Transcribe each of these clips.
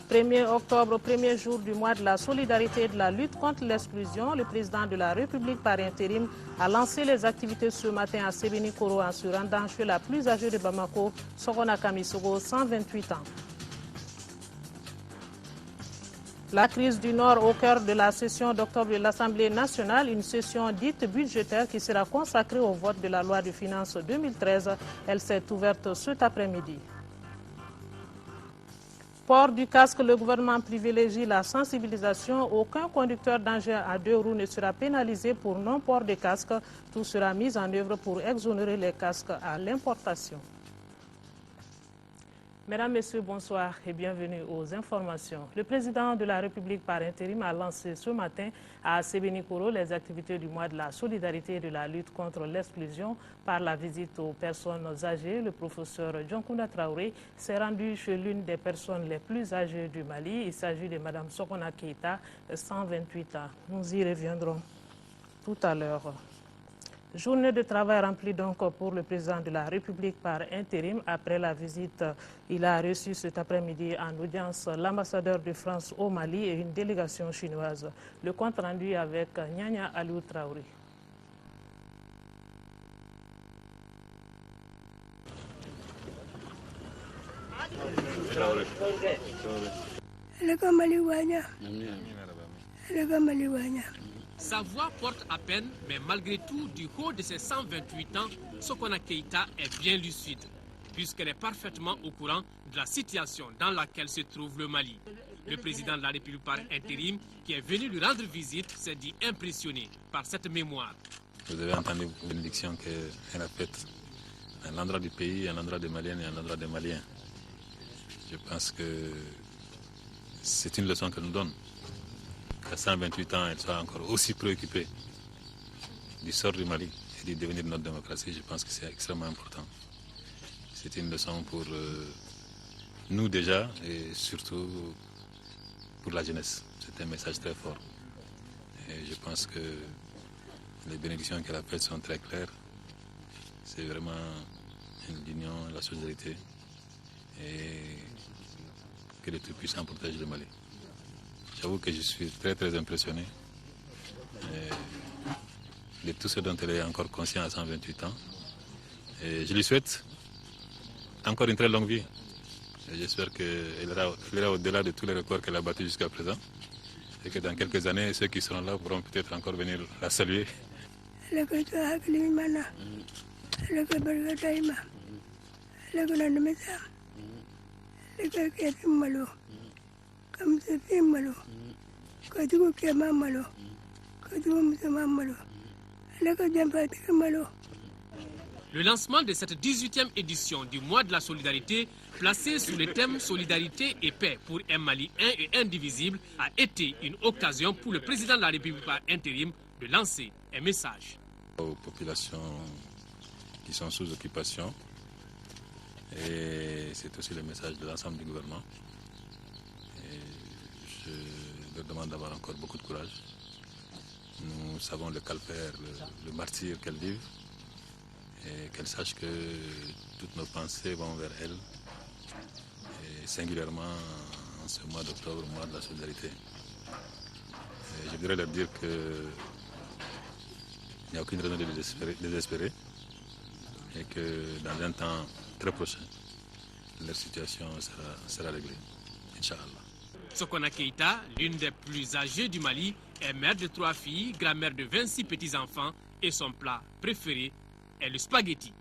1er octobre, premier jour du mois de la solidarité et de la lutte contre l'exclusion, le président de la République par intérim a lancé les activités ce matin à Sébenikoro en se rendant chez la plus âgée de Bamako, Sogona Kamisogo, 128 ans. La crise du Nord au cœur de la session d'octobre de l'Assemblée nationale, une session dite budgétaire qui sera consacrée au vote de la loi de finances 2013. Elle s'est ouverte cet après-midi. Port du casque, le gouvernement privilégie la sensibilisation. Aucun conducteur d'engin à 2 roues ne sera pénalisé pour non-port de casque. Tout sera mis en œuvre pour exonérer les casques à l'importation. Mesdames, Messieurs, bonsoir et bienvenue aux informations. Le président de la République par intérim a lancé ce matin à Sébenikoro les activités du mois de la solidarité et de la lutte contre l'exclusion par la visite aux personnes âgées. Le professeur Dionkounda Traoré s'est rendu chez l'une des personnes les plus âgées du Mali. Il s'agit de Mme Sogona Keïta, 128 ans. Nous y reviendrons tout à l'heure. Journée de travail remplie donc pour le président de la République par intérim. Après la visite, il a reçu cet après-midi en audience l'ambassadeur de France au Mali et une délégation chinoise. Le compte rendu avec Nyanya Aliou Traoré. Sa voix porte à peine, mais malgré tout, du haut de ses 128 ans, Sogona Keïta est bien lucide, puisqu'elle est parfaitement au courant de la situation dans laquelle se trouve le Mali. Le président de la République par intérim, qui est venu lui rendre visite, s'est dit impressionné par cette mémoire. Vous avez entendu la bénédiction qu'elle a faite à l'endroit du pays, à l'endroit des Maliennes et à l'endroit des Maliens. Je pense que c'est une leçon qu'elle nous donne. Qu'à 128 ans, elle soit encore aussi préoccupée du sort du Mali et du devenir de notre démocratie. Je pense que c'est extrêmement important. C'est une leçon pour nous déjà et surtout pour la jeunesse. C'est un message très fort. Et je pense que les bénédictions qu'elle a faites sont très claires. C'est vraiment l'union, la solidarité et que le Tout-Puissant protège le Mali. J'avoue que je suis très impressionné de tout ce dont elle est encore consciente à 128 ans. Et je lui souhaite encore une très longue vie. J'espère qu'elle ira au-delà de tous les records qu'elle a battus jusqu'à présent. Et que dans quelques années, ceux qui seront là pourront peut-être encore venir la saluer. Le lancement de cette 18e édition du mois de la solidarité, placé sous le thème Solidarité et paix pour un Mali un et indivisible, a été une occasion pour le président de la République par intérim de lancer un message. Aux populations qui sont sous occupation, et c'est aussi le message de l'ensemble du gouvernement. Et je leur demande d'avoir encore beaucoup de courage. Nous savons le calvaire, le martyre qu'elles vivent. Et qu'elles sachent que toutes nos pensées vont vers elles, et singulièrement en ce mois d'octobre, mois de la solidarité. Et je voudrais leur dire qu'il n'y a aucune raison de désespérer et que dans un temps très prochain, leur situation sera réglée, Inch'Allah. Sogona Keïta, l'une des plus âgées du Mali, est mère de 3 filles, grand-mère de 26 petits-enfants et son plat préféré est le spaghetti.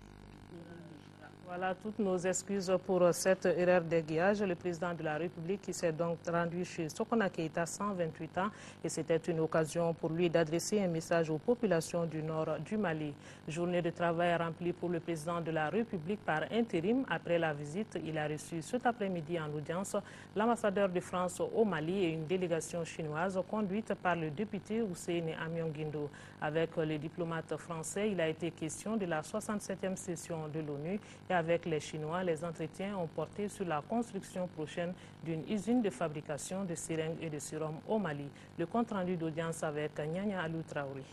Voilà toutes nos excuses pour cette erreur d'aiguillage. Le président de la République qui s'est donc rendu chez Sogona Keïta, 128 ans, et c'était une occasion pour lui d'adresser un message aux populations du nord du Mali. Journée de travail remplie pour le président de la République par intérim. Après la visite, il a reçu cet après-midi en audience l'ambassadeur de France au Mali et une délégation chinoise conduite par le député Hussein Amionguindo. Avec les diplomates français, il a été question de la 67e session de l'ONU. Et avec les Chinois, les entretiens ont porté sur la construction prochaine d'une usine de fabrication de seringues et de sérum au Mali. Le compte-rendu d'audience avec Nyanya Aliou Traoré.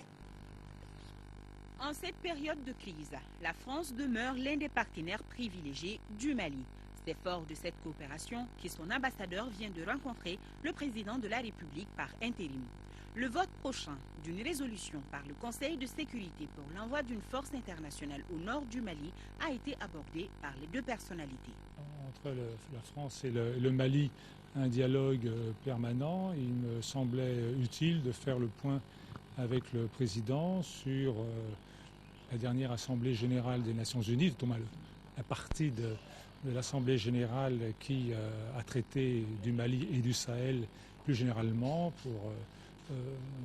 En cette période de crise, la France demeure l'un des partenaires privilégiés du Mali. C'est fort de cette coopération que son ambassadeur vient de rencontrer le président de la République par intérim. Le vote prochain d'une résolution par le Conseil de sécurité pour l'envoi d'une force internationale au nord du Mali a été abordé par les deux personnalités. Entre la France et le Mali, un dialogue permanent. Il me semblait utile de faire le point avec le président sur la dernière Assemblée générale des Nations Unies, la partie de l'Assemblée générale qui a traité du Mali et du Sahel plus généralement pour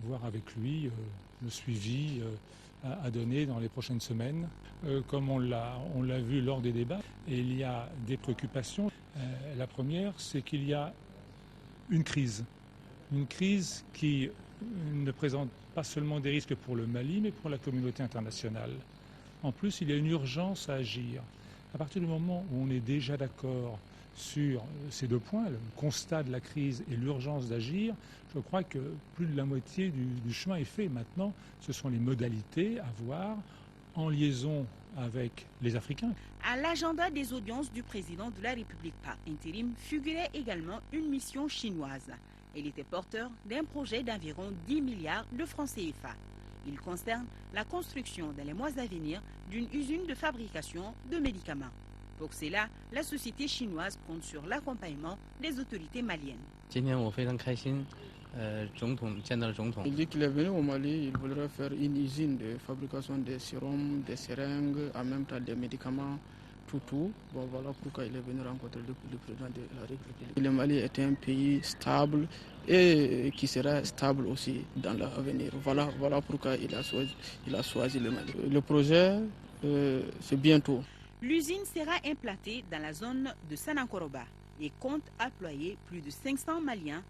voir avec lui le suivi à donner dans les prochaines semaines. Comme on l'a vu lors des débats, et il y a des préoccupations. La première, c'est qu'il y a une crise qui ne présente pas seulement des risques pour le Mali, mais pour la communauté internationale. En plus, il y a une urgence à agir. À partir du moment où on est déjà d'accord sur ces deux points, le constat de la crise et l'urgence d'agir, je crois que plus de la moitié du chemin est fait. Maintenant, ce sont les modalités à voir en liaison avec les Africains. À l'agenda des audiences du président de la République par intérim figurait également une mission chinoise. Il était porteur d'un projet d'environ 10 milliards de francs CFA. Il concerne la construction dans les mois à venir d'une usine de fabrication de médicaments. Pour cela, la société chinoise compte sur l'accompagnement des autorités maliennes. Il dit qu'il est venu au Mali, il voudrait faire une usine de fabrication des sérums, des seringues, en même temps des médicaments, tout. Bon, voilà pourquoi il est venu rencontrer le président de la République. Le Mali est un pays stable et qui sera stable aussi dans l'avenir. Voilà pourquoi il a choisi le Mali. Le projet, c'est bientôt. L'usine sera implantée dans la zone de Sanankoroba et compte employer plus de 500 Maliens.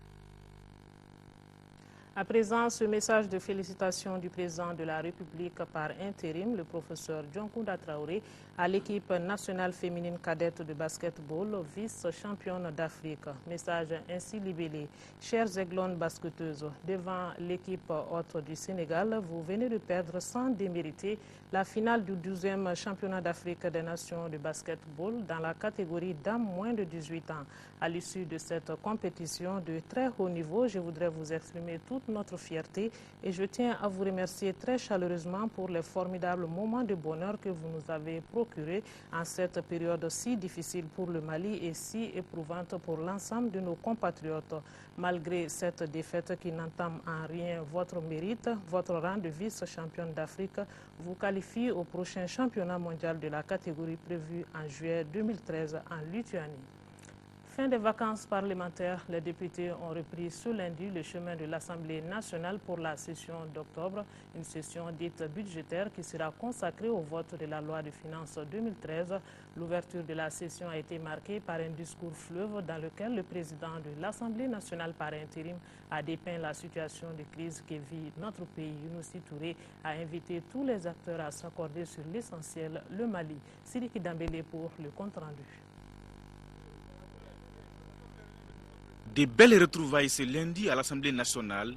À présent, ce message de félicitations du président de la République par intérim, le professeur Dioncounda Traoré, à l'équipe nationale féminine cadette de basketball, vice-championne d'Afrique. Message ainsi libellé. Chères Aiglons basketteuses, devant l'équipe haute du Sénégal, vous venez de perdre sans démériter la finale du 12e championnat d'Afrique des nations de basketball dans la catégorie dames moins de 18 ans. À l'issue de cette compétition de très haut niveau, je voudrais vous exprimer toute notre fierté et je tiens à vous remercier très chaleureusement pour les formidables moments de bonheur que vous nous avez procurés en cette période si difficile pour le Mali et si éprouvante pour l'ensemble de nos compatriotes. Malgré cette défaite qui n'entame en rien votre mérite, votre rang de vice-championne d'Afrique vous qualifie au prochain championnat mondial de la catégorie prévu en juillet 2013 en Lituanie. Fin des vacances parlementaires, les députés ont repris ce lundi le chemin de l'Assemblée nationale pour la session d'octobre, une session dite budgétaire qui sera consacrée au vote de la loi de finances 2013. L'ouverture de la session a été marquée par un discours fleuve dans lequel le président de l'Assemblée nationale par intérim a dépeint la situation de crise que vit notre pays. Younousi Touré a invité tous les acteurs à s'accorder sur l'essentiel, le Mali. Sidiki Dambélé pour le compte-rendu. Des belles retrouvailles ce lundi à l'Assemblée nationale.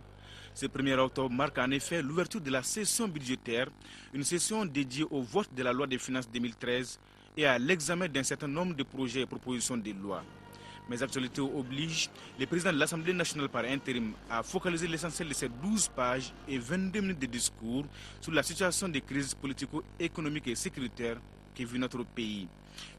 Ce 1er octobre marque en effet l'ouverture de la session budgétaire, une session dédiée au vote de la loi des finances 2013 et à l'examen d'un certain nombre de projets et propositions de loi. Mais actualité oblige, le président de l'Assemblée nationale par intérim a focalisé l'essentiel de ses 12 pages et 22 minutes de discours sur la situation de crise politico-économique et sécuritaire que vit notre pays.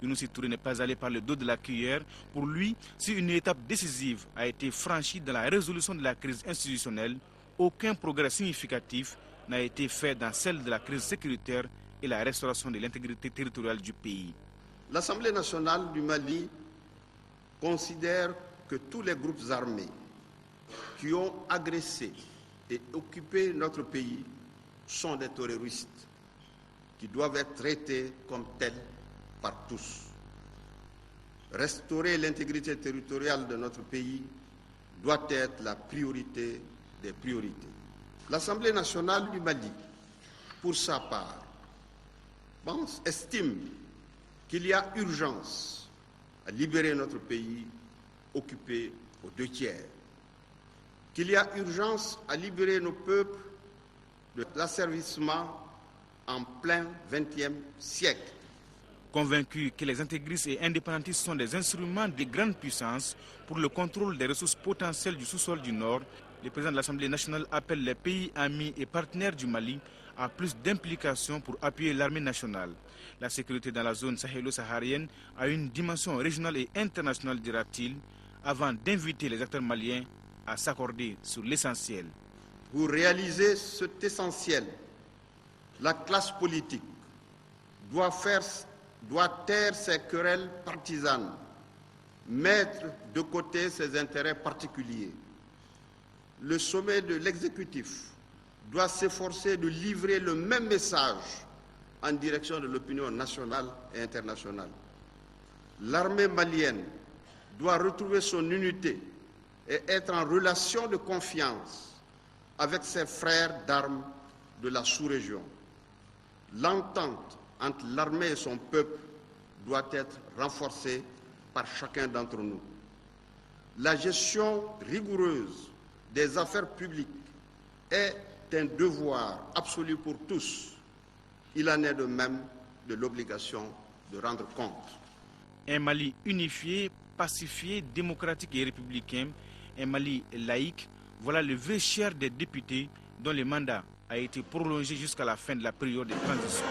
Younousi Touré n'est pas allé par le dos de la cuillère. Pour lui, si une étape décisive a été franchie dans la résolution de la crise institutionnelle, aucun progrès significatif n'a été fait dans celle de la crise sécuritaire et la restauration de l'intégrité territoriale du pays. L'Assemblée nationale du Mali considère que tous les groupes armés qui ont agressé et occupé notre pays sont des terroristes qui doivent être traités comme tels par tous. Restaurer l'intégrité territoriale de notre pays doit être la priorité des priorités. L'Assemblée nationale du Mali, pour sa part, estime qu'il y a urgence à libérer notre pays occupé aux 2/3, qu'il y a urgence à libérer nos peuples de l'asservissement en plein XXe siècle, Convaincus que les intégristes et indépendantistes sont des instruments des grandes puissances pour le contrôle des ressources potentielles du sous-sol du Nord, le président de l'Assemblée nationale appelle les pays amis et partenaires du Mali à plus d'implication pour appuyer l'armée nationale. La sécurité dans la zone sahélo-saharienne a une dimension régionale et internationale, dira-t-il, avant d'inviter les acteurs maliens à s'accorder sur l'essentiel. Pour réaliser cet essentiel, la classe politique doit taire ses querelles partisanes, mettre de côté ses intérêts particuliers. Le sommet de l'exécutif doit s'efforcer de livrer le même message en direction de l'opinion nationale et internationale. L'armée malienne doit retrouver son unité et être en relation de confiance avec ses frères d'armes de la sous-région. L'entente entre l'armée et son peuple doit être renforcée par chacun d'entre nous. La gestion rigoureuse des affaires publiques est un devoir absolu pour tous. Il en est de même de l'obligation de rendre compte. Un Mali unifié, pacifié, démocratique et républicain, un Mali laïque, voilà le vœu cher des députés dont le mandat a été prolongé jusqu'à la fin de la période de transition.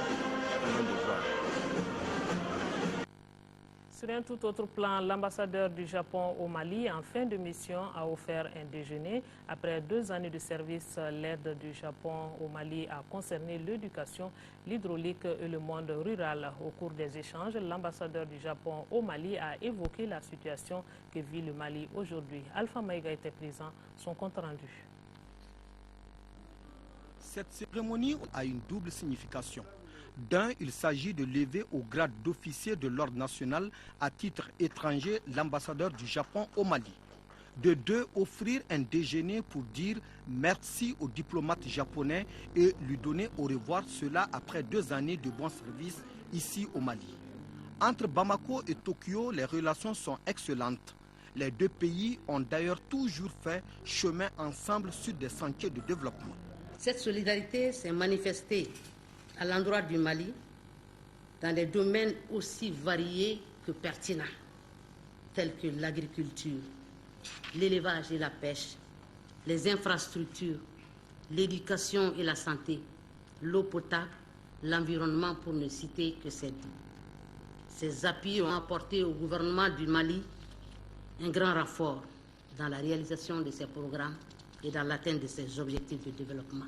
Sur un tout autre plan, l'ambassadeur du Japon au Mali, en fin de mission, a offert un déjeuner. Après 2 années de service, l'aide du Japon au Mali a concerné l'éducation, l'hydraulique et le monde rural. Au cours des échanges, l'ambassadeur du Japon au Mali a évoqué la situation que vit le Mali aujourd'hui. Alpha Maïga était présent, son compte rendu. Cette cérémonie a une double signification. D'un, il s'agit de lever au grade d'officier de l'ordre national à titre étranger l'ambassadeur du Japon au Mali. De deux, offrir un déjeuner pour dire merci au diplomate japonais et lui donner au revoir, cela après 2 années de bons services ici au Mali. Entre Bamako et Tokyo, les relations sont excellentes. Les 2 pays ont d'ailleurs toujours fait chemin ensemble sur des sentiers de développement. Cette solidarité s'est manifestée à l'endroit du Mali dans des domaines aussi variés que pertinents, tels que l'agriculture, l'élevage et la pêche, les infrastructures, l'éducation et la santé, l'eau potable, l'environnement, pour ne citer que ces 2. Ces appuis ont apporté au gouvernement du Mali un grand renfort dans la réalisation de ces programmes et dans l'atteinte de ses objectifs de développement.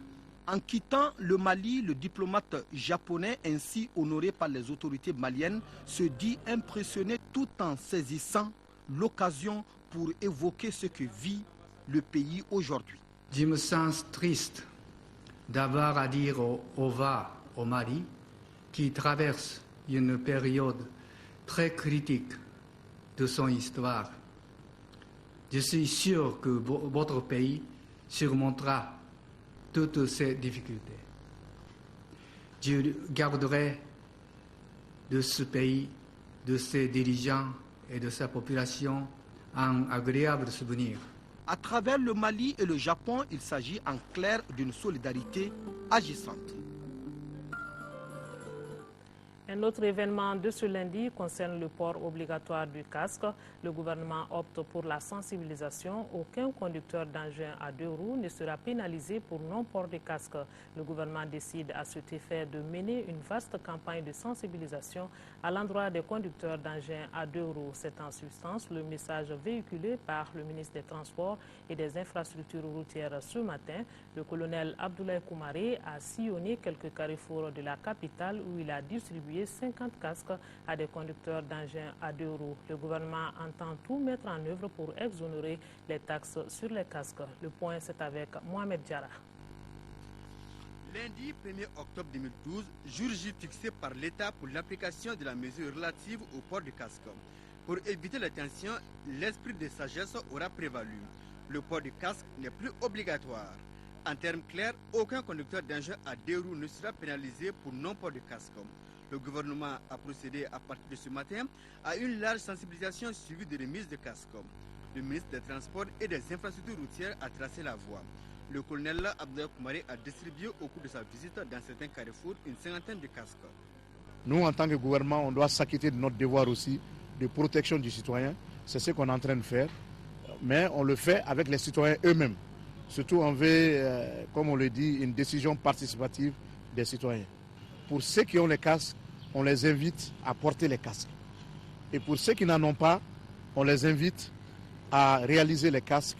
En quittant le Mali, le diplomate japonais, ainsi honoré par les autorités maliennes, se dit impressionné tout en saisissant l'occasion pour évoquer ce que vit le pays aujourd'hui. Je me sens triste d'avoir à dire au revoir au Mali, qui traverse une période très critique de son histoire. Je suis sûr que votre pays surmontera toutes ces difficultés. Je garderai de ce pays, de ses dirigeants et de sa population un agréable souvenir. À travers le Mali et le Japon, il s'agit en clair d'une solidarité agissante. Un autre événement de ce lundi concerne le port obligatoire du casque. Le gouvernement opte pour la sensibilisation. Aucun conducteur d'engin à 2 roues ne sera pénalisé pour non-port de casque. Le gouvernement décide à cet effet de mener une vaste campagne de sensibilisation à l'endroit des conducteurs d'engins à 2 roues. C'est en substance le message véhiculé par le ministre des Transports et des Infrastructures routières ce matin. Le colonel Abdoulaye Koumaré a sillonné quelques carrefours de la capitale où il a distribué 50 casques à des conducteurs d'engins à 2 roues. Le gouvernement entend tout mettre en œuvre pour exonérer les taxes sur les casques. Le point, c'est avec Mohamed Diarra. Lundi 1er octobre 2012, jour J fixé par l'État pour l'application de la mesure relative au port du casque. Pour éviter la tension, l'esprit de sagesse aura prévalu. Le port du casque n'est plus obligatoire. En termes clairs, aucun conducteur d'engin à 2 roues ne sera pénalisé pour non-port de casque. Le gouvernement a procédé à partir de ce matin à une large sensibilisation suivie de remise de casque. Le ministre des Transports et des Infrastructures routières a tracé la voie. Le colonel Abdoulaye Koumaré a distribué au cours de sa visite dans certains carrefours une 50aine de casques. Nous, en tant que gouvernement, on doit s'acquitter de notre devoir aussi de protection du citoyen. C'est ce qu'on est en train de faire. Mais on le fait avec les citoyens eux-mêmes. Surtout, on veut, comme on le dit, une décision participative des citoyens. Pour ceux qui ont les casques, on les invite à porter les casques. Et pour ceux qui n'en ont pas, on les invite à réaliser les casques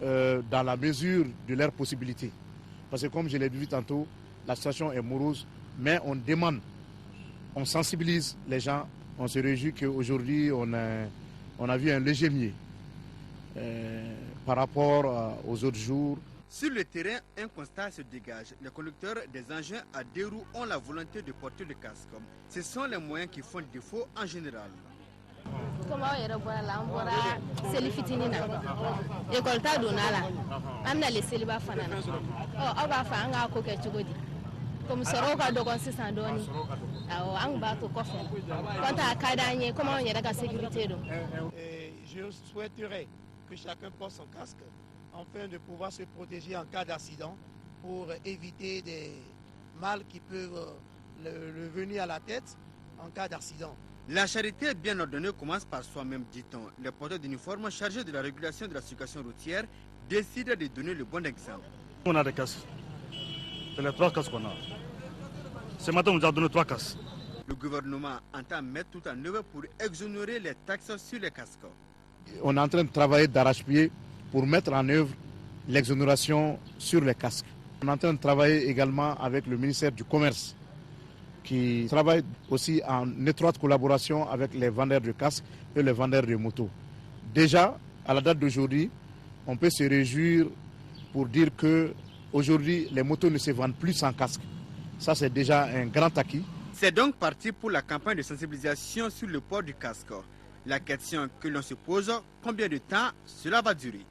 dans la mesure de leurs possibilités. Parce que comme je l'ai dit tantôt, la situation est morose, mais on demande, on sensibilise les gens. On se réjouit qu'aujourd'hui, on a vu un léger mieux par rapport aux autres jours. Sur le terrain, un constat se dégage. Les conducteurs des engins à deux roues ont la volonté de porter le casque. Ce sont les moyens qui font défaut en général. Je souhaiterais que chacun porte son casque afin de pouvoir se protéger en cas d'accident pour éviter des mal qui peuvent le venir à la tête en cas d'accident. La charité bien ordonnée commence par soi-même, dit-on. Les porteurs d'uniforme chargés de la régulation de la circulation routière décident de donner le bon exemple. On a des casques. C'est les 3 casques qu'on a. Ce matin, on nous a donné 3 casques. Le gouvernement entend mettre tout en œuvre pour exonérer les taxes sur les casques. On est en train de travailler d'arrache-pied pour mettre en œuvre l'exonération sur les casques. On est en train de travailler également avec le ministère du Commerce, qui travaille aussi en étroite collaboration avec les vendeurs de casques et les vendeurs de motos. Déjà, à la date d'aujourd'hui, on peut se réjouir pour dire que aujourd'hui, les motos ne se vendent plus sans casque. Ça, c'est déjà un grand acquis. C'est donc parti pour la campagne de sensibilisation sur le port du casque. La question que l'on se pose, combien de temps cela va durer?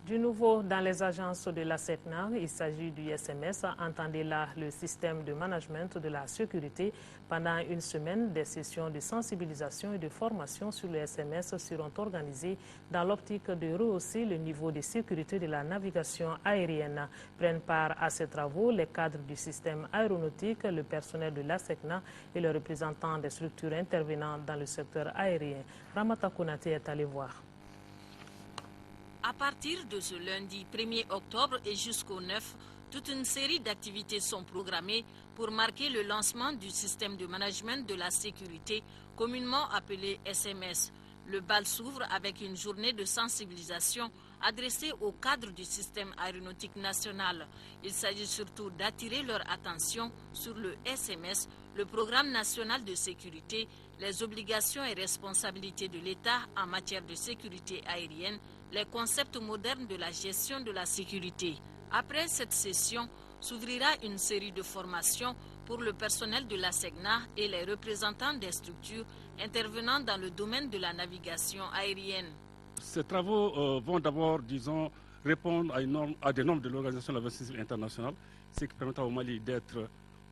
Du nouveau dans les agences de la SECNA, il s'agit du SMS, entendez là le système de management de la sécurité. Pendant une semaine, des sessions de sensibilisation et de formation sur le SMS seront organisées dans l'optique de rehausser le niveau de sécurité de la navigation aérienne. Prennent part à ces travaux les cadres du système aéronautique, le personnel de la SECNA et les représentants des structures intervenant dans le secteur aérien. Ramata Konate est allé voir. À partir de ce lundi 1er octobre et jusqu'au 9, toute une série d'activités sont programmées pour marquer le lancement du système de management de la sécurité, communément appelé SMS. Le bal s'ouvre avec une journée de sensibilisation adressée aux cadres du système aéronautique national. Il s'agit surtout d'attirer leur attention sur le SMS, le programme national de sécurité, les obligations et responsabilités de l'État en matière de sécurité aérienne, les concepts modernes de la gestion de la sécurité. Après cette session, s'ouvrira une série de formations pour le personnel de la SECNA et les représentants des structures intervenant dans le domaine de la navigation aérienne. Ces travaux vont d'abord, disons, répondre à des normes de l'Organisation de l'aviation civile internationale, ce qui permettra au Mali d'être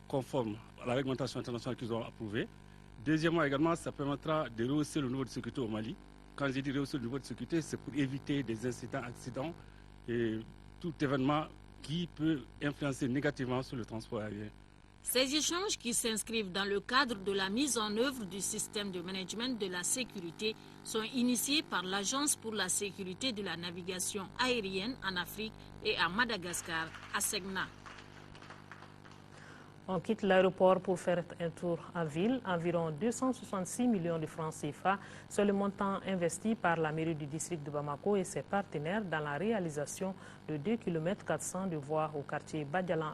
conforme à la réglementation internationale qu'ils ont approuvée. Deuxièmement, également, ça permettra de rehausser le niveau de sécurité au Mali. Quand je dis rehausser le niveau de sécurité, c'est pour éviter des incidents, accidents et tout événement qui peut influencer négativement sur le transport aérien. Ces échanges qui s'inscrivent dans le cadre de la mise en œuvre du système de management de la sécurité sont initiés par l'Agence pour la sécurité de la navigation aérienne en Afrique et à Madagascar, à SECNA. On quitte l'aéroport pour faire un tour en ville. Environ 266 millions de francs CFA, c'est le montant investi par la mairie du district de Bamako et ses partenaires dans la réalisation de 2 km 400 de voies au quartier Badialan 1.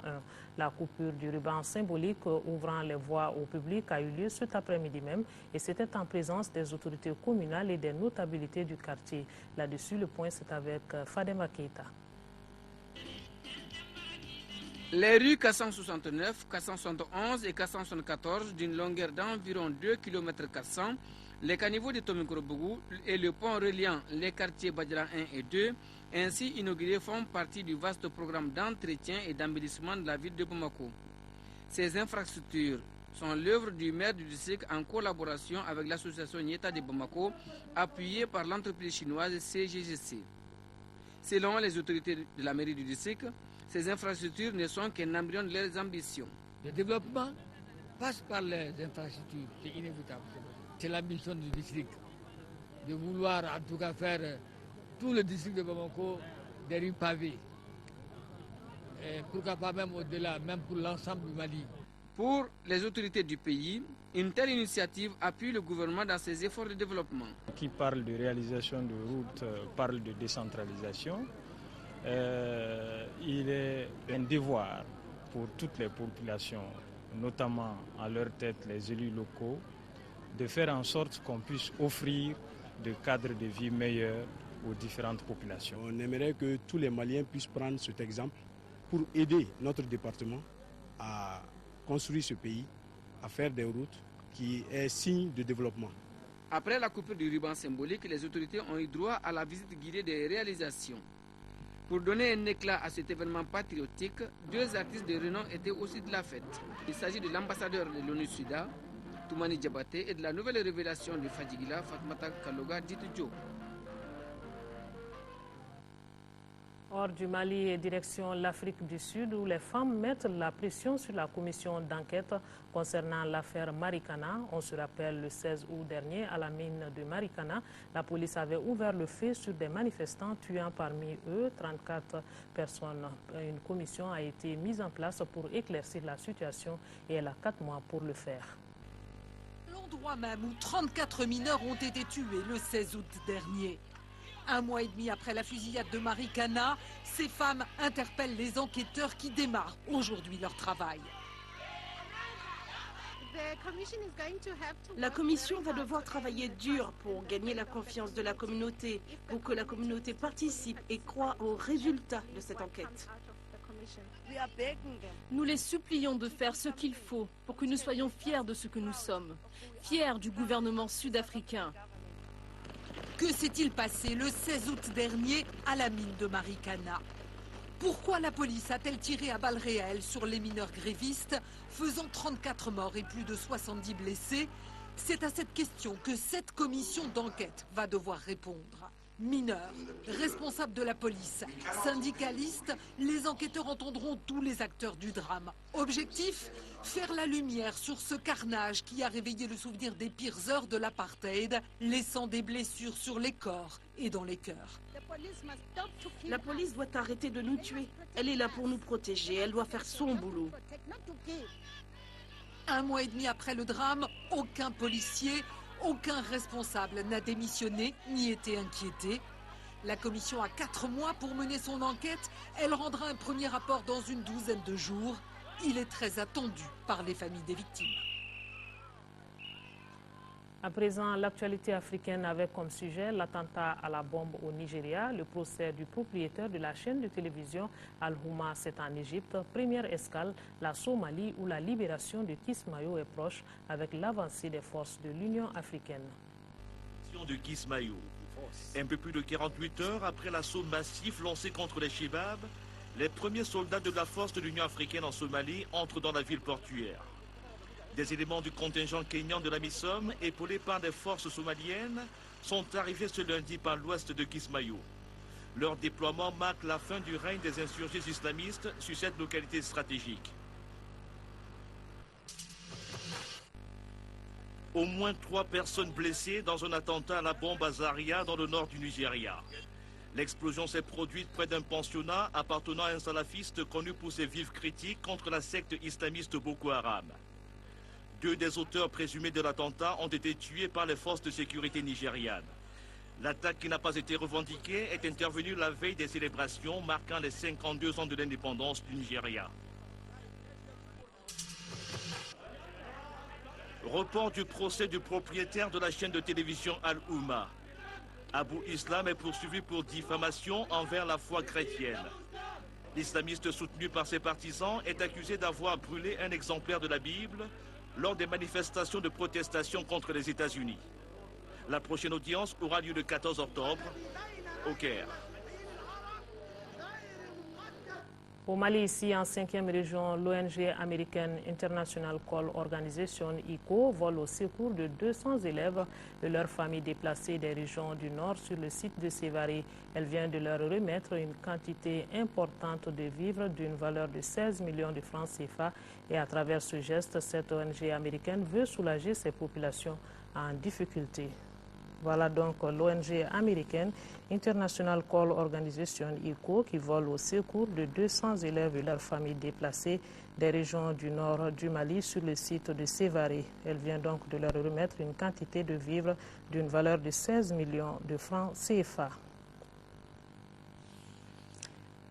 La coupure du ruban symbolique ouvrant les voies au public a eu lieu cet après-midi même et c'était en présence des autorités communales et des notabilités du quartier. Là-dessus, le point c'est avec Fadema Keita. Les rues 469, 471 et 474 d'une longueur d'environ 2 km 400, les caniveaux de Tomikorobougou et le pont reliant les quartiers Badialan 1 et 2, ainsi inaugurés, font partie du vaste programme d'entretien et d'embellissement de la ville de Bamako. Ces infrastructures sont l'œuvre du maire du district en collaboration avec l'association Nieta de Bamako, appuyée par l'entreprise chinoise CGGC. Selon les autorités de la mairie du district, ces infrastructures ne sont qu'un embryon de leurs ambitions. Le développement passe par les infrastructures, c'est inévitable. C'est la mission du district, de vouloir en tout cas faire tout le district de Bamako des rues pavées. Et pourquoi pas même au-delà, même pour l'ensemble du Mali. Pour les autorités du pays, une telle initiative appuie le gouvernement dans ses efforts de développement. Qui parle de réalisation de routes parle de décentralisation. Il est un devoir pour toutes les populations, notamment à leur tête les élus locaux, de faire en sorte qu'on puisse offrir des cadres de vie meilleurs aux différentes populations. On aimerait que tous les Maliens puissent prendre cet exemple pour aider notre département à construire ce pays, à faire des routes qui est signe de développement. Après la coupure du ruban symbolique, les autorités ont eu droit à la visite guidée des réalisations. Pour donner un éclat à cet événement patriotique, 2 artistes de renom étaient aussi de la fête. Il s'agit de l'ambassadeur de l'ONU-SIDA, Toumani Diabaté, et de la nouvelle révélation de Fadjigila, Fatmata Kaloga Ditoudjo. Hors du Mali et direction l'Afrique du Sud, où les femmes mettent la pression sur la commission d'enquête concernant l'affaire Marikana. On se rappelle le 16 août dernier, à la mine de Marikana, la police avait ouvert le feu sur des manifestants, tuant parmi eux 34 personnes. Une commission a été mise en place pour éclaircir la situation et elle a 4 mois pour le faire. L'endroit même où 34 mineurs ont été tués le 16 août dernier. 1 mois et demi après la fusillade de Marikana, ces femmes interpellent les enquêteurs qui démarrent aujourd'hui leur travail. La commission va devoir travailler dur pour gagner la confiance de la communauté, pour que la communauté participe et croit aux résultats de cette enquête. Nous les supplions de faire ce qu'il faut pour que nous soyons fiers de ce que nous sommes, fiers du gouvernement sud-africain. Que s'est-il passé le 16 août dernier à la mine de Marikana? Pourquoi la police a-t-elle tiré à balles réelles sur les mineurs grévistes, faisant 34 morts et plus de 70 blessés? C'est à cette question que cette commission d'enquête va devoir répondre. Mineurs, responsables de la police, syndicalistes, les enquêteurs entendront tous les acteurs du drame. Objectif, faire la lumière sur ce carnage qui a réveillé le souvenir des pires heures de l'apartheid, laissant des blessures sur les corps et dans les cœurs. La police doit arrêter de nous tuer. Elle est là pour nous protéger, elle doit faire son boulot. 1 mois et demi après le drame, aucun policier, aucun responsable n'a démissionné ni été inquiété. La commission a 4 mois pour mener son enquête. Elle rendra un premier rapport dans une 12aine de jours. Il est très attendu par les familles des victimes. À présent, l'actualité africaine avec comme sujet l'attentat à la bombe au Nigeria, le procès du propriétaire de la chaîne de télévision Al-Houma, c'est en Égypte. Première escale, la Somalie, où la libération de Kismayo est proche avec l'avancée des forces de l'Union africaine. De Kismayo. Un peu plus de 48 heures après l'assaut massif lancé contre les Shebabs, les premiers soldats de la force de l'Union africaine en Somalie entrent dans la ville portuaire. Des éléments du contingent kényan de la MISOM, épaulés par des forces somaliennes, sont arrivés ce lundi par l'ouest de Kismayo. Leur déploiement marque la fin du règne des insurgés islamistes sur cette localité stratégique. Au moins 3 personnes blessées dans un attentat à la bombe à Zaria dans le nord du Nigeria. L'explosion s'est produite près d'un pensionnat appartenant à un salafiste connu pour ses vives critiques contre la secte islamiste Boko Haram. 2 des auteurs présumés de l'attentat ont été tués par les forces de sécurité nigérianes. L'attaque qui n'a pas été revendiquée est intervenue la veille des célébrations marquant les 52 ans de l'indépendance du Nigeria. Report du procès du propriétaire de la chaîne de télévision Al-Houma. Abu Islam est poursuivi pour diffamation envers la foi chrétienne. L'islamiste soutenu par ses partisans est accusé d'avoir brûlé un exemplaire de la Bible lors des manifestations de protestation contre les États-Unis. La prochaine audience aura lieu le 14 octobre au Caire. Au Mali, ici, en 5e région, l'ONG américaine International Call Organization, ICO, vole au secours de 200 élèves de leurs familles déplacées des régions du Nord sur le site de Sévaré. Elle vient de leur remettre une quantité importante de vivres d'une valeur de 16 millions de francs CFA. Et à travers ce geste, cette ONG américaine veut soulager ces populations en difficulté. Voilà donc l'ONG américaine International Call Organization, ICO, qui vole au secours de 200 élèves et leurs familles déplacées des régions du nord du Mali sur le site de Sévaré. Elle vient donc de leur remettre une quantité de vivres d'une valeur de 16 millions de francs CFA.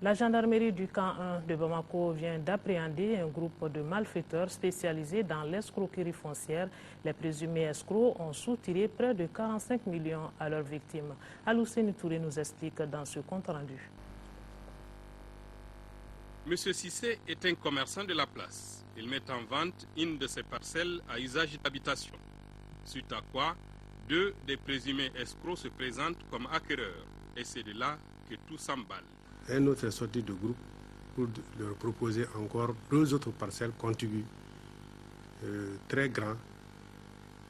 La gendarmerie du camp 1 de Bamako vient d'appréhender un groupe de malfaiteurs spécialisés dans l'escroquerie foncière. Les présumés escrocs ont soutiré près de 45 millions à leurs victimes. Alousseni Touré nous explique dans ce compte-rendu. Monsieur Sissé est un commerçant de la place. Il met en vente une de ses parcelles à usage d'habitation. Suite à quoi, 2 des présumés escrocs se présentent comme acquéreurs. Et c'est de là que tout s'emballe. Un autre est sorti du groupe pour leur proposer encore 2 autres parcelles contiguës, très grandes,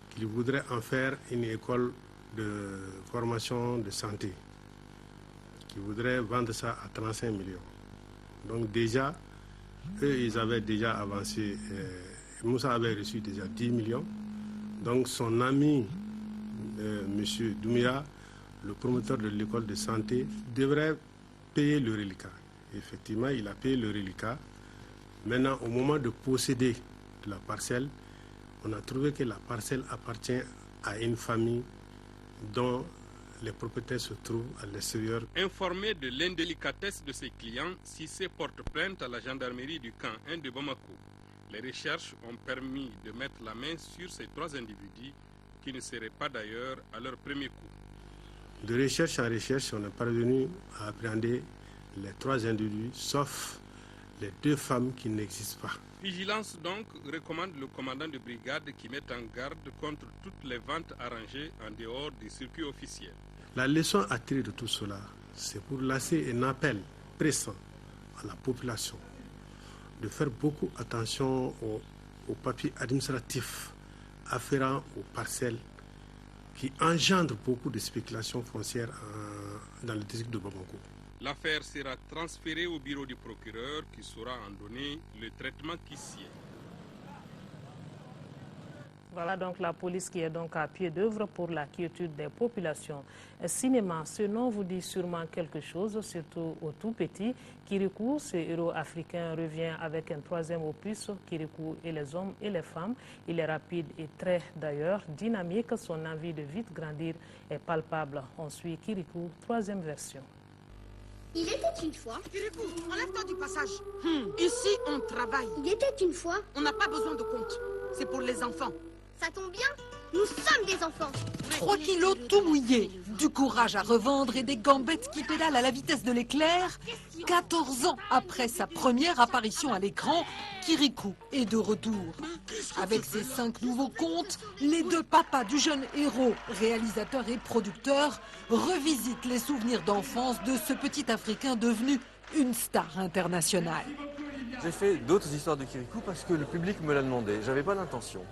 qu'ils voudraient en faire une école de formation de santé, qu'ils voudraient vendre ça à 35 millions. Donc déjà, eux, ils avaient déjà avancé, Moussa avait reçu déjà 10 millions. Donc son ami, M. Doumbia, le promoteur de l'école de santé, devrait payer le reliquat. Effectivement, il a payé le reliquat. Maintenant, au moment de posséder la parcelle, on a trouvé que la parcelle appartient à une famille dont les propriétaires se trouvent à l'extérieur. Informé de l'indélicatesse de ses clients, Sissé porte plainte à la gendarmerie du camp 1 de Bamako. Les recherches ont permis de mettre la main sur ces 3 individus qui ne seraient pas d'ailleurs à leur premier coup. De recherche en recherche, on est parvenu à appréhender les 3 individus, sauf les 2 femmes qui n'existent pas. Vigilance donc recommande le commandant de brigade qui met en garde contre toutes les ventes arrangées en dehors du circuit officiel. La leçon à tirer de tout cela, c'est pour lancer un appel pressant à la population de faire beaucoup attention aux papiers administratifs afférents aux parcelles qui engendre beaucoup de spéculations foncières dans le district de Bamako. L'affaire sera transférée au bureau du procureur qui saura en donner le traitement qui sied. Voilà donc la police qui est donc à pied d'œuvre pour la quiétude des populations. Cinéma, ce nom vous dit sûrement quelque chose, surtout au tout petit. Kirikou, ce héros africain, revient avec un 3e opus, Kirikou et les hommes et les femmes. Il est rapide et très d'ailleurs dynamique. Son envie de vite grandir est palpable. On suit Kirikou, 3e version. Il était une fois... Kirikou, enlève-toi du passage. Ici, on travaille. Il était une fois... On n'a pas besoin de compte. C'est pour les enfants. Ça tombe bien, nous sommes des enfants. 3 kilos tout mouillés, du courage à revendre et des gambettes qui pédalent à la vitesse de l'éclair. 14 ans après sa première apparition à l'écran, Kirikou est de retour. Avec ses 5 nouveaux contes, les 2 papas du jeune héros, réalisateur et producteur, revisitent les souvenirs d'enfance de ce petit Africain devenu une star internationale. J'ai fait d'autres histoires de Kirikou parce que le public me l'a demandé. J'avais pas l'intention.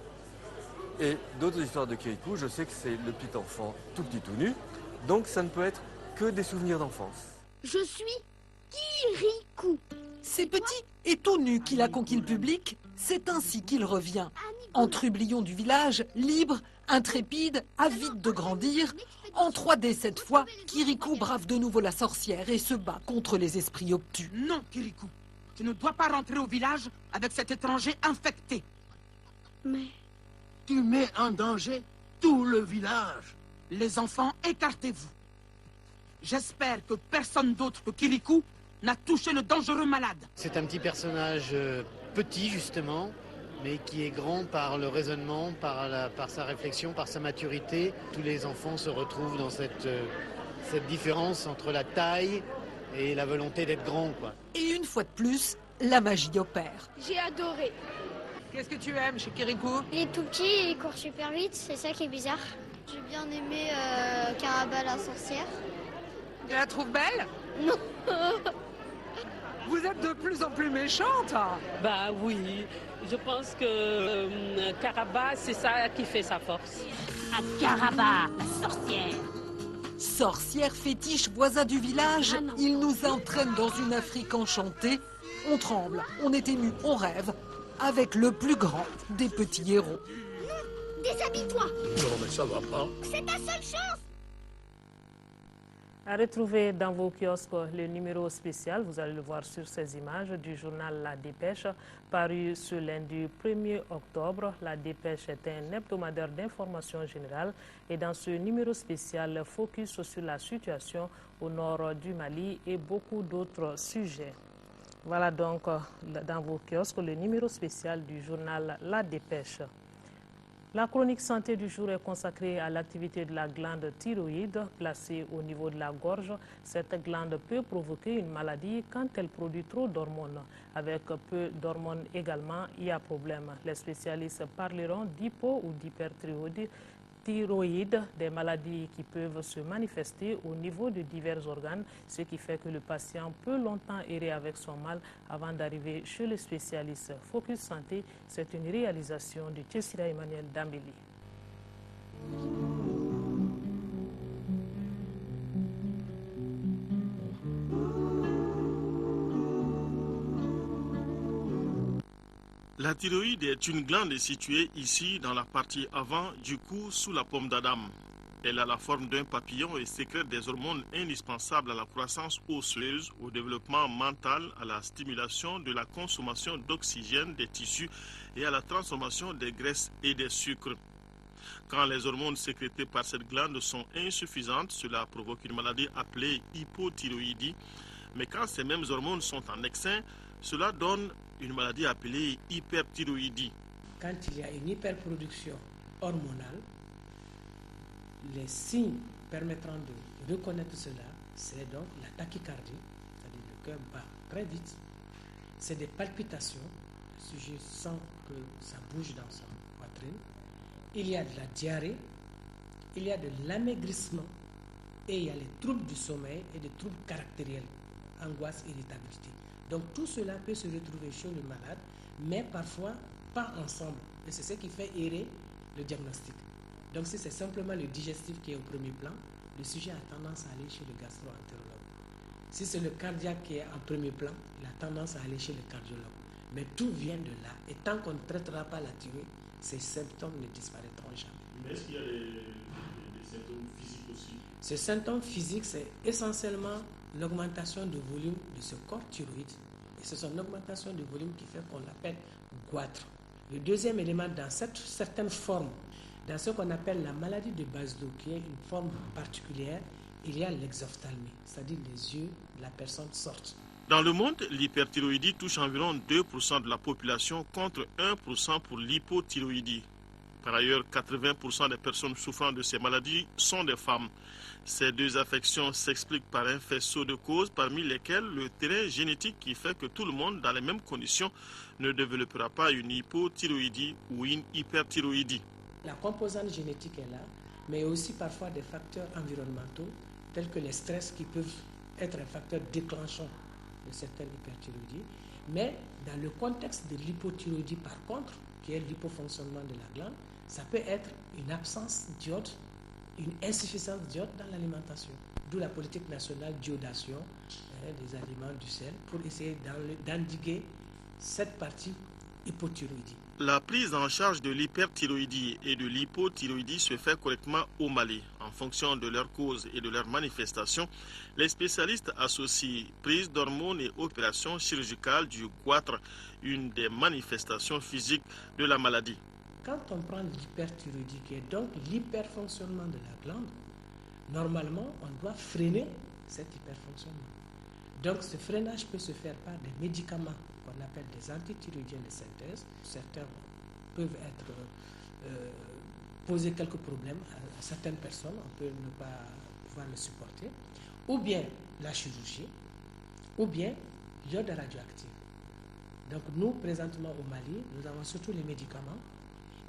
Et d'autres histoires de Kirikou, je sais que c'est le petit enfant tout petit tout nu, donc ça ne peut être que des souvenirs d'enfance. Je suis Kirikou. C'est petit et tout nu qu'il a conquis le public, c'est ainsi qu'il revient. En trublion du village, libre, intrépide, avide de grandir, en 3D cette fois, Kirikou brave de nouveau la sorcière et se bat contre les esprits obtus. Non, Kirikou, tu ne dois pas rentrer au village avec cet étranger infecté. Mais... Tu mets en danger tout le village. Les enfants, écartez-vous. J'espère que personne d'autre que Kirikou n'a touché le dangereux malade. C'est un petit personnage petit, justement, mais qui est grand par le raisonnement, par sa réflexion, par sa maturité. Tous les enfants se retrouvent dans cette différence entre la taille et la volonté d'être grand, quoi. Et une fois de plus, la magie opère. J'ai adoré. Qu'est-ce que tu aimes chez Kirikou? Il est tout petit et il court super vite, c'est ça qui est bizarre. J'ai bien aimé Caraba la sorcière. Tu la trouves belle? Non. Vous êtes de plus en plus méchante. Bah oui, je pense que Karaba, c'est ça qui fait sa force. À Karaba, la sorcière. Sorcière fétiche voisin du village, il nous entraîne dans une Afrique enchantée. On tremble, on est ému, on rêve, avec le plus grand des petits héros. Déshabille-toi. Non mais ça va pas. C'est ta seule chance. À retrouver dans vos kiosques le numéro spécial, vous allez le voir sur ces images du journal La Dépêche, paru ce lundi 1er octobre. La Dépêche est un hebdomadaire d'information générale et dans ce numéro spécial, focus sur la situation au nord du Mali et beaucoup d'autres sujets. Voilà donc dans vos kiosques le numéro spécial du journal La Dépêche. La chronique santé du jour est consacrée à l'activité de la glande thyroïde placée au niveau de la gorge. Cette glande peut provoquer une maladie quand elle produit trop d'hormones. Avec peu d'hormones également, il y a problème. Les spécialistes parleront d'hypo ou d'hyperthyroïde, des maladies qui peuvent se manifester au niveau de divers organes, ce qui fait que le patient peut longtemps errer avec son mal avant d'arriver chez le spécialiste. Focus Santé, c'est une réalisation de Tessira Emmanuel Dambéli. La thyroïde est une glande située ici dans la partie avant du cou sous la paume d'Adam. Elle a la forme d'un papillon et sécrète des hormones indispensables à la croissance osseuse, au développement mental, à la stimulation de la consommation d'oxygène des tissus et à la transformation des graisses et des sucres. Quand les hormones sécrétées par cette glande sont insuffisantes, cela provoque une maladie appelée hypothyroïdie. Mais quand ces mêmes hormones sont en excès, cela donne une maladie appelée hyperthyroïdie. Quand il y a une hyperproduction hormonale, les signes permettant de reconnaître cela, c'est donc la tachycardie, c'est-à-dire le cœur bat très vite, c'est des palpitations, le sujet sent que ça bouge dans sa poitrine, il y a de la diarrhée, il y a de l'amaigrissement et il y a les troubles du sommeil et des troubles caractériels, angoisse, irritabilité. Donc tout cela peut se retrouver chez le malade, mais parfois pas ensemble. Et c'est ce qui fait errer le diagnostic. Donc si c'est simplement le digestif qui est au premier plan, le sujet a tendance à aller chez le gastro-entérologue. Si c'est le cardiaque qui est en premier plan, il a tendance à aller chez le cardiologue. Mais tout vient de là. Et tant qu'on ne traitera pas la thyroïde, ces symptômes ne disparaîtront jamais. Mais est-ce qu'il y a des symptômes physiques aussi? Ces symptômes physiques, c'est essentiellement l'augmentation de volume de ce corps thyroïde. Et c'est son augmentation de volume qui fait qu'on l'appelle goitre. Le deuxième élément, dans certaines formes, dans ce qu'on appelle la maladie de Baszlo, qui est une forme particulière, il y a l'exophthalmie, c'est-à-dire les yeux de la personne sortent. Dans le monde, l'hyperthyroïdie touche environ 2% de la population contre 1% pour l'hypothyroïdie. Par ailleurs, 80% des personnes souffrant de ces maladies sont des femmes. Ces deux affections s'expliquent par un faisceau de causes, parmi lesquelles le terrain génétique qui fait que tout le monde, dans les mêmes conditions, ne développera pas une hypothyroïdie ou une hyperthyroïdie. La composante génétique est là, mais aussi parfois des facteurs environnementaux, tels que les stress qui peuvent être un facteur déclenchant de certaines hyperthyroïdies. Mais dans le contexte de l'hypothyroïdie, par contre, qui est l'hypofonctionnement de la glande, ça peut être une absence d'iode, une insuffisance d'iode dans l'alimentation. D'où la politique nationale d'iodation des aliments, du sel, pour essayer d'endiguer cette partie hypothyroïdie. La prise en charge de l'hyperthyroïdie et de l'hypothyroïdie se fait correctement au Mali. En fonction de leurs causes et de leurs manifestations, les spécialistes associent prise d'hormones et opération chirurgicale du goitre, une des manifestations physiques de la maladie. Quand on prend l'hyperthyroïdie, qui est donc l'hyperfonctionnement de la glande, normalement, on doit freiner cet hyperfonctionnement. Donc ce freinage peut se faire par des médicaments qu'on appelle des antithyroïdiens de synthèse. Certains peuvent poser quelques problèmes à certaines personnes, on peut ne pas pouvoir le supporter, ou bien la chirurgie, ou bien l'iode radioactive. Donc nous, présentement au Mali, nous avons surtout les médicaments,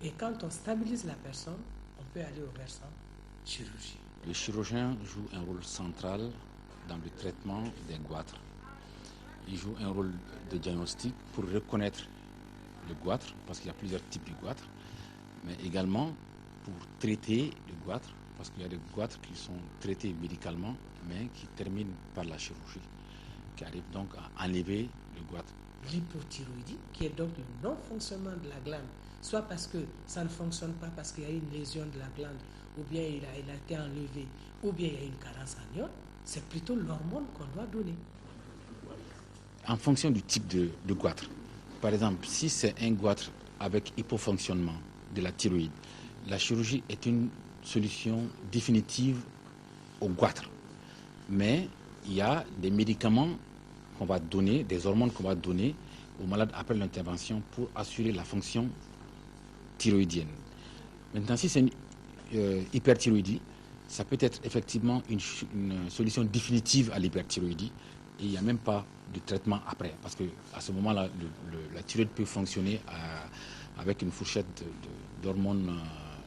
et quand on stabilise la personne, on peut aller au versant chirurgie. Le chirurgien joue un rôle central dans le traitement des goitres. il joue un rôle de diagnostic pour reconnaître le goitre, parce qu'il y a plusieurs types de goitre, mais également pour traiter le goitre, parce qu'il y a des goitres qui sont traités médicalement, mais qui terminent par la chirurgie, qui arrivent donc à enlever le goitre. L'hypothyroïdie, qui est donc le non-fonctionnement de la glande, soit parce que ça ne fonctionne pas parce qu'il y a une lésion de la glande, ou bien il a été enlevé, ou bien il y a une carence en iode, c'est plutôt l'hormone qu'on doit donner. En fonction du type de goitre, par exemple, si c'est un goitre avec hypofonctionnement de la thyroïde, la chirurgie est une solution définitive au goitre. Mais il y a des médicaments qu'on va donner, des hormones qu'on va donner aux malades après l'intervention pour assurer la fonction thyroïdienne. Maintenant, si c'est une hyperthyroïdie, ça peut être effectivement une solution définitive à l'hyperthyroïdie et il n'y a même pas de traitement après, parce qu'à ce moment-là, la thyroïde peut fonctionner avec une fourchette d'hormones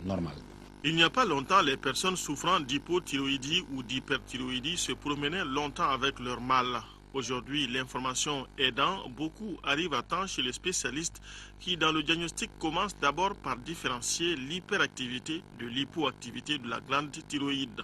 normales. Il n'y a pas longtemps, les personnes souffrant d'hypothyroïdie ou d'hyperthyroïdie se promenaient longtemps avec leur mal. Aujourd'hui, l'information aidant, beaucoup arrivent à temps chez les spécialistes qui, dans le diagnostic, commencent d'abord par différencier l'hyperactivité de l'hypoactivité de la glande thyroïde.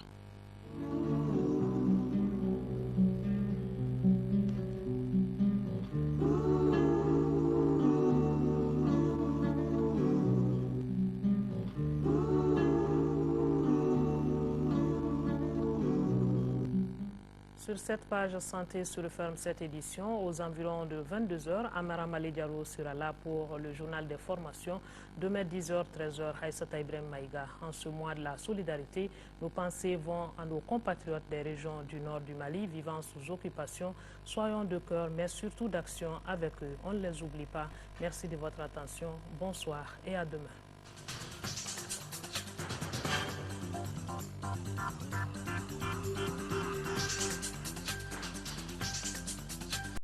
Sur cette page santé se referme cette édition. Aux environs de 22h, Amara Malediaro sera là pour le journal des formations. Demain 10h, 13h, Haïssata Ibrahim Maïga. En ce mois de la solidarité, nos pensées vont à nos compatriotes des régions du nord du Mali vivant sous occupation. Soyons de cœur, mais surtout d'action avec eux. On ne les oublie pas. Merci de votre attention. Bonsoir et à demain.